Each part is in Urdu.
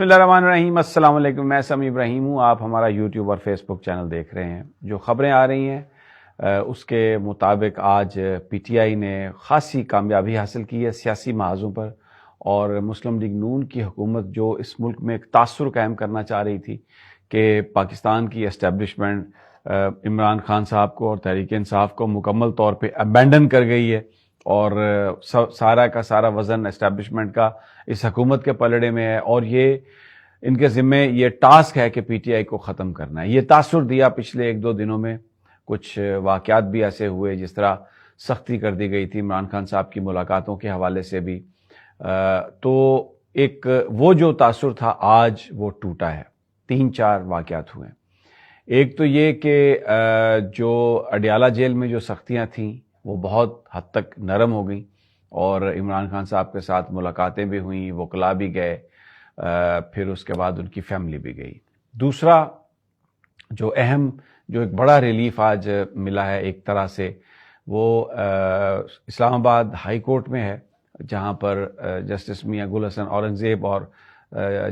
بسم اللہ الرحمن الرحیم، السلام علیکم۔ میں سمیع ابراہیم ہوں، آپ ہمارا یوٹیوب اور فیس بک چینل دیکھ رہے ہیں۔ جو خبریں آ رہی ہیں اس کے مطابق آج پی ٹی آئی نے خاصی کامیابی حاصل کی ہے سیاسی محاذوں پر، اور مسلم لیگ نون کی حکومت جو اس ملک میں ایک تاثر قائم کرنا چاہ رہی تھی کہ پاکستان کی اسٹیبلشمنٹ عمران خان صاحب کو اور تحریک انصاف کو مکمل طور پہ ابینڈن کر گئی ہے، اور سارا کا سارا وزن اسٹیبلشمنٹ کا اس حکومت کے پلڑے میں ہے، اور یہ ان کے ذمہ یہ ٹاسک ہے کہ پی ٹی آئی کو ختم کرنا ہے۔ یہ تاثر دیا پچھلے ایک دو دنوں میں، کچھ واقعات بھی ایسے ہوئے جس طرح سختی کر دی گئی تھی عمران خان صاحب کی ملاقاتوں کے حوالے سے بھی، تو ایک وہ جو تاثر تھا آج وہ ٹوٹا ہے۔ 3-4 واقعات ہوئے۔ ایک تو یہ کہ جو اڈیالہ جیل میں جو سختیاں تھیں وہ بہت حد تک نرم ہو گئیں، اور عمران خان صاحب کے ساتھ ملاقاتیں بھی ہوئیں، وکلاء بھی گئے، پھر اس کے بعد ان کی فیملی بھی گئی۔ دوسرا جو ایک بڑا ریلیف آج ملا ہے ایک طرح سے، وہ اسلام آباد ہائی کورٹ میں ہے، جہاں پر جسٹس میاں گل حسن اورنگزیب اور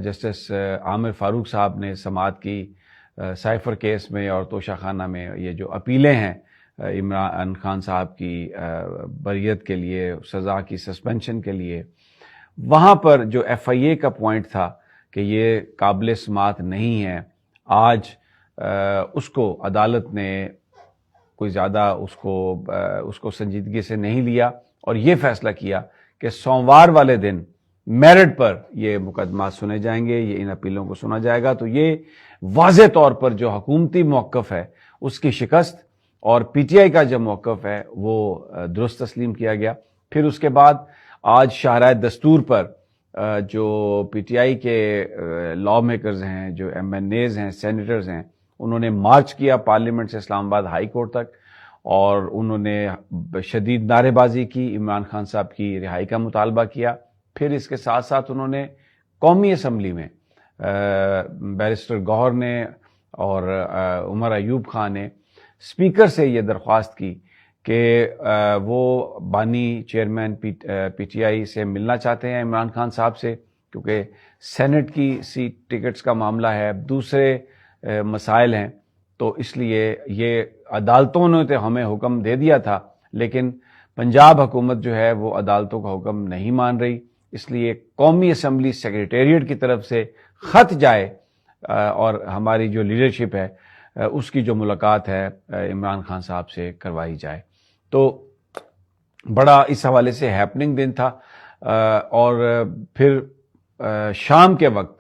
جسٹس عامر فاروق صاحب نے سماعت کی سائفر کیس میں اور توشہ خانہ میں یہ جو اپیلیں ہیں عمران خان صاحب کی بریت کے لیے، سزا کی سسپینشن کے لیے، وہاں پر جو ایف آئی اے کا پوائنٹ تھا کہ یہ قابل سماعت نہیں ہے، آج اس کو عدالت نے کوئی زیادہ اس کو سنجیدگی سے نہیں لیا، اور یہ فیصلہ کیا کہ سوموار والے دن میرٹ پر یہ مقدمات سنے جائیں گے، یہ ان اپیلوں کو سنا جائے گا۔ تو یہ واضح طور پر جو حکومتی موقف ہے اس کی شکست، اور پی ٹی آئی کا جو موقف ہے وہ درست تسلیم کیا گیا۔ پھر اس کے بعد آج شاہراہ دستور پر جو پی ٹی آئی کے لا میکرز ہیں، جو ایم این ایز ہیں، سینیٹرز ہیں، انہوں نے مارچ کیا پارلیمنٹ سے اسلام آباد ہائی کورٹ تک، اور انہوں نے شدید نعرے بازی کی، عمران خان صاحب کی رہائی کا مطالبہ کیا۔ پھر اس کے ساتھ ساتھ انہوں نے قومی اسمبلی میں بیرسٹر گوہر نے اور عمر ایوب خان نے اسپیکر سے یہ درخواست کی کہ وہ بانی چیئرمین پی ٹی آئی سے ملنا چاہتے ہیں عمران خان صاحب سے، کیونکہ سینٹ کی سیٹ ٹکٹس کا معاملہ ہے، دوسرے مسائل ہیں، تو اس لیے یہ عدالتوں نے تو ہمیں حکم دے دیا تھا، لیکن پنجاب حکومت جو ہے وہ عدالتوں کا حکم نہیں مان رہی، اس لیے قومی اسمبلی سیکریٹریٹ کی طرف سے خط جائے اور ہماری جو لیڈرشپ ہے اس کی جو ملاقات ہے عمران خان صاحب سے کروائی جائے۔ تو بڑا اس حوالے سے ہیپننگ دن تھا۔ اور پھر شام کے وقت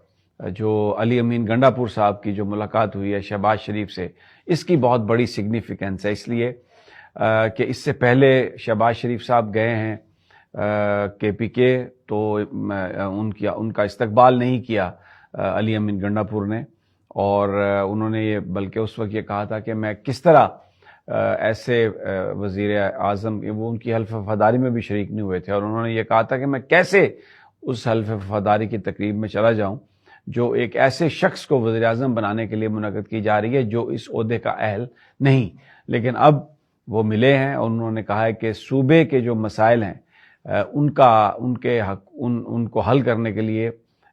جو علی امین گنڈا پور صاحب کی جو ملاقات ہوئی ہے شہباز شریف سے، اس کی بہت بڑی سگنیفیکنس ہے، اس لیے کہ اس سے پہلے شہباز شریف صاحب گئے ہیں کے پی کے، تو ان کا استقبال نہیں کیا علی امین گنڈا پور نے، اور انہوں نے یہ بلکہ اس وقت یہ کہا تھا کہ میں کس طرح ایسے وزیر اعظم، وہ ان کی حلف وفاداری میں بھی شریک نہیں ہوئے تھے، اور انہوں نے یہ کہا تھا کہ میں کیسے اس حلف وفاداری کی تقریب میں چلا جاؤں جو ایک ایسے شخص کو وزیر اعظم بنانے کے لیے منعقد کی جا رہی ہے جو اس عہدے کا اہل نہیں۔ لیکن اب وہ ملے ہیں، اور انہوں نے کہا ہے کہ صوبے کے جو مسائل ہیں ان کو حل کرنے کے لیے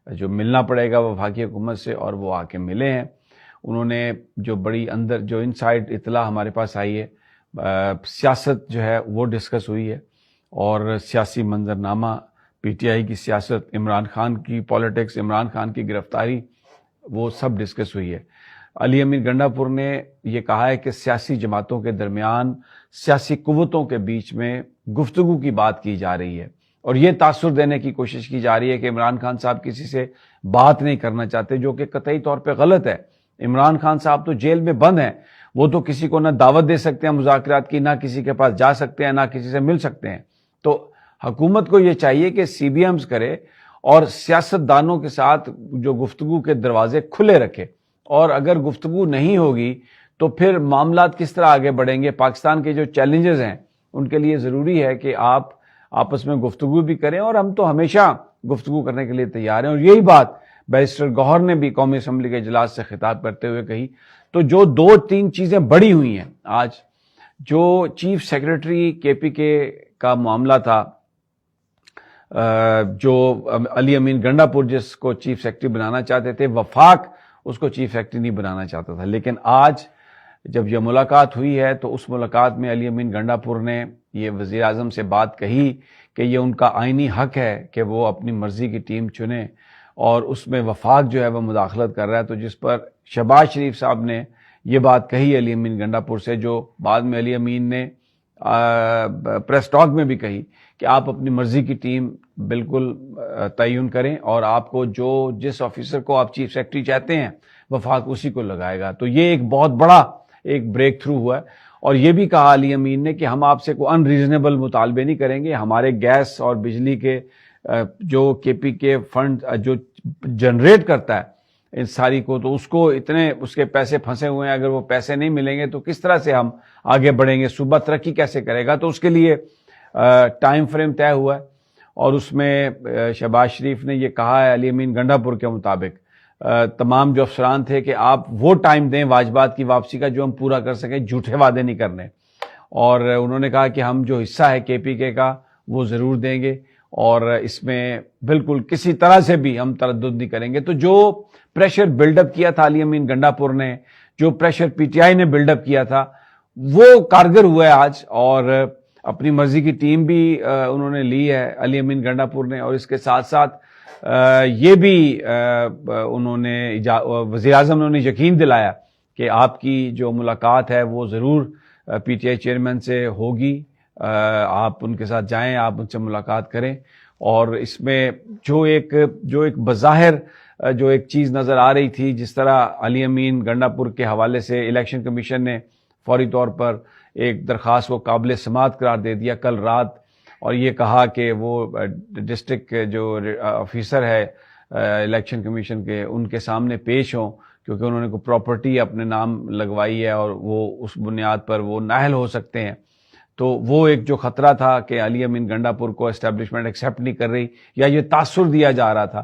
جو ملنا پڑے گا وفاقی حکومت سے، اور وہ آ کے ملے ہیں۔ انہوں نے جو بڑی اندر جو انسائڈ اطلاع ہمارے پاس آئی ہے، سیاست جو ہے وہ ڈسکس ہوئی ہے، اور سیاسی منظرنامہ، پی ٹی آئی کی سیاست، عمران خان کی پالیٹکس، عمران خان کی گرفتاری، وہ سب ڈسکس ہوئی ہے۔ علی امین گنڈا پور نے یہ کہا ہے کہ سیاسی جماعتوں کے درمیان، سیاسی قوتوں کے بیچ میں گفتگو کی بات کی جا رہی ہے، اور یہ تاثر دینے کی کوشش کی جا رہی ہے کہ عمران خان صاحب کسی سے بات نہیں کرنا چاہتے، جو کہ قطعی طور پہ غلط ہے۔ عمران خان صاحب تو جیل میں بند ہیں، وہ تو کسی کو نہ دعوت دے سکتے ہیں مذاکرات کی، نہ کسی کے پاس جا سکتے ہیں، نہ کسی سے مل سکتے ہیں۔ تو حکومت کو یہ چاہیے کہ سی بی ایمز کرے اور سیاست دانوں کے ساتھ جو گفتگو کے دروازے کھلے رکھے، اور اگر گفتگو نہیں ہوگی تو پھر معاملات کس طرح آگے بڑھیں گے۔ پاکستان کے جو چیلنجز ہیں ان کے لیے ضروری ہے کہ آپ آپس میں گفتگو بھی کریں، اور ہم تو ہمیشہ گفتگو کرنے کے لیے تیار ہیں، اور یہی بات بیرسٹر گوہر نے بھی قومی اسمبلی کے اجلاس سے خطاب کرتے ہوئے کہی۔ تو جو 2-3 چیزیں بڑی ہوئی ہیں آج، جو چیف سیکریٹری کے پی کے کا معاملہ تھا، جو علی امین گنڈا پور جس کو چیف سیکرٹری بنانا چاہتے تھے، وفاق اس کو چیف سیکرٹری نہیں بنانا چاہتا تھا. لیکن آج جب یہ ملاقات ہوئی ہے تو اس ملاقات میں علی امین گنڈا پور نے یہ وزیر اعظم سے بات کہی کہ یہ ان کا آئینی حق ہے کہ وہ اپنی مرضی کی ٹیم چنیں، اور اس میں وفاق جو ہے وہ مداخلت کر رہا ہے. تو جس پر شہباز شریف صاحب نے یہ بات کہی علی امین گنڈا پور سے، جو بعد میں علی امین نے پریس ٹاک میں بھی کہی کہ آپ اپنی مرضی کی ٹیم بالکل تعین کریں، اور آپ کو جس آفیسر کو آپ چیف سیکرٹری چاہتے ہیں وفاق اسی کو لگائے گا. تو یہ ایک بہت بڑا ایک بریک تھرو ہوا ہے. اور یہ بھی کہا علی امین نے کہ ہم آپ سے کوئی ان ریزنیبل مطالبے نہیں کریں گے. ہمارے گیس اور بجلی کے جو کے پی کے فنڈ جو جنریٹ کرتا ہے ان ساری کو، تو اس کو اتنے اس کے پیسے پھنسے ہوئے ہیں، اگر وہ پیسے نہیں ملیں گے تو کس طرح سے ہم آگے بڑھیں گے، صوبہ ترقی کیسے کرے گا. تو اس کے لیے ٹائم فریم طے ہوا ہے، اور اس میں شہباز شریف نے یہ کہا ہے علی امین گنڈا پور کے مطابق تمام جو افسران تھے کہ آپ وہ ٹائم دیں واجبات کی واپسی کا جو ہم پورا کر سکیں، جھوٹے وعدے نہیں کرنے. اور انہوں نے کہا کہ ہم جو حصہ ہے کے پی کے کا وہ ضرور دیں گے، اور اس میں بالکل کسی طرح سے بھی ہم تردد نہیں کریں گے. تو جو پریشر بلڈ اپ کیا تھا علی امین گنڈا پور نے، جو پریشر پی ٹی آئی نے بلڈ اپ کیا تھا، وہ کارگر ہوا ہے آج. اور اپنی مرضی کی ٹیم بھی انہوں نے لی ہے علی امین گنڈا پور نے، اور اس کے ساتھ ساتھ یہ بھی انہوں نے وزیر اعظم نے انہیں یقین دلایا کہ آپ کی جو ملاقات ہے وہ ضرور پی ٹی آئی چیئرمین سے ہوگی، آپ ان کے ساتھ جائیں، آپ ان سے ملاقات کریں. اور اس میں جو ایک بظاہر جو ایک چیز نظر آ رہی تھی، جس طرح علی امین گنڈا پور کے حوالے سے الیکشن کمیشن نے فوری طور پر ایک درخواست کو قابل سماعت قرار دے دیا کل رات، اور یہ کہا کہ وہ ڈسٹرکٹ جو آفیسر ہے الیکشن کمیشن کے، ان کے سامنے پیش ہوں، کیونکہ انہوں نے کوئی پراپرٹی اپنے نام لگوائی ہے اور وہ اس بنیاد پر وہ نااہل ہو سکتے ہیں. تو وہ ایک جو خطرہ تھا کہ علی امین گنڈا پور کو اسٹیبلشمنٹ ایکسیپٹ نہیں کر رہی یا یہ تاثر دیا جا رہا تھا،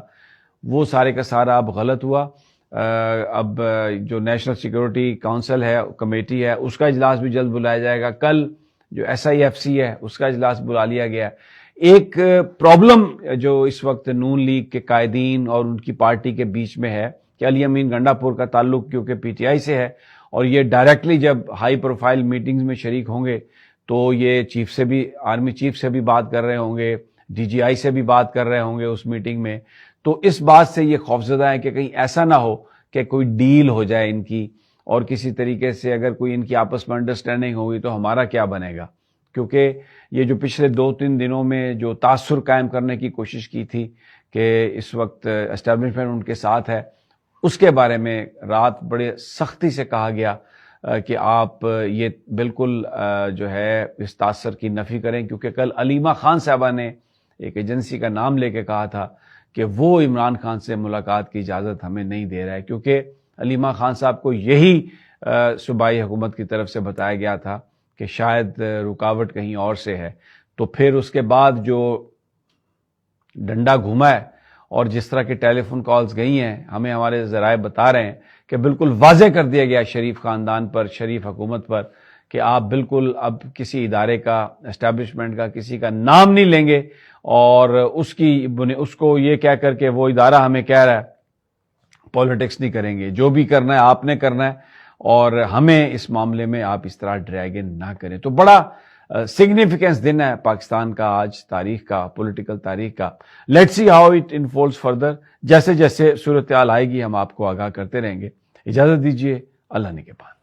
وہ سارے کا سارا اب غلط ہوا. اب جو نیشنل سیکورٹی کونسل ہے، کمیٹی ہے، اس کا اجلاس بھی جلد بلایا جائے گا. کل جو ایس آئی ایف سی ہے اس کا اجلاس بلا لیا گیا. ایک پرابلم جو اس وقت نون لیگ کے قائدین اور ان کی پارٹی کے بیچ میں ہے کہ علی امین گنڈا پور کا تعلق کیونکہ پی ٹی آئی سے ہے، اور یہ ڈائریکٹلی جب ہائی پروفائل میٹنگز میں شریک ہوں گے تو یہ چیف سے بھی، آرمی چیف سے بھی بات کر رہے ہوں گے، ڈی جی آئی سے بھی بات کر رہے ہوں گے اس میٹنگ میں. تو اس بات سے یہ خوفزدہ ہے کہ کہیں ایسا نہ ہو کہ کوئی ڈیل ہو جائے ان کی، اور کسی طریقے سے اگر کوئی ان کی آپس میں انڈرسٹینڈنگ ہوگی تو ہمارا کیا بنے گا. کیونکہ یہ جو پچھلے 2-3 دنوں میں جو تاثر قائم کرنے کی کوشش کی تھی کہ اس وقت اسٹیبلشمنٹ ان کے ساتھ ہے، اس کے بارے میں رات بڑے سختی سے کہا گیا کہ آپ یہ بالکل جو ہے اس تاثر کی نفی کریں. کیونکہ کل علیمہ خان صاحبہ نے ایک ایجنسی کا نام لے کے کہا تھا کہ وہ عمران خان سے ملاقات کی اجازت ہمیں نہیں دے رہا ہے، کیونکہ علیمہ خان صاحب کو یہی صوبائی حکومت کی طرف سے بتایا گیا تھا کہ شاید رکاوٹ کہیں اور سے ہے. تو پھر اس کے بعد جو ڈنڈا گھوما ہے اور جس طرح کی ٹیلی فون کالز گئی ہیں، ہمیں ہمارے ذرائع بتا رہے ہیں کہ بالکل واضح کر دیا گیا شریف خاندان پر، شریف حکومت پر، کہ آپ بالکل اب کسی ادارے کا، اسٹیبلشمنٹ کا کسی کا نام نہیں لیں گے، اور اس کو یہ کہہ کر کے وہ ادارہ ہمیں کہہ رہا ہے پالیٹکس نہیں کریں گے، جو بھی کرنا ہے آپ نے کرنا ہے، اور ہمیں اس معاملے میں آپ اس طرح ڈریگن نہ کریں. تو بڑا سگنیفیکنس دن ہے پاکستان کا آج، تاریخ کا، پولیٹیکل تاریخ کا. Let's see how it unfolds further. جیسے جیسے صورتحال آئے گی ہم آپ کو آگاہ کرتے رہیں گے. اجازت دیجیے، اللہ نگہبان.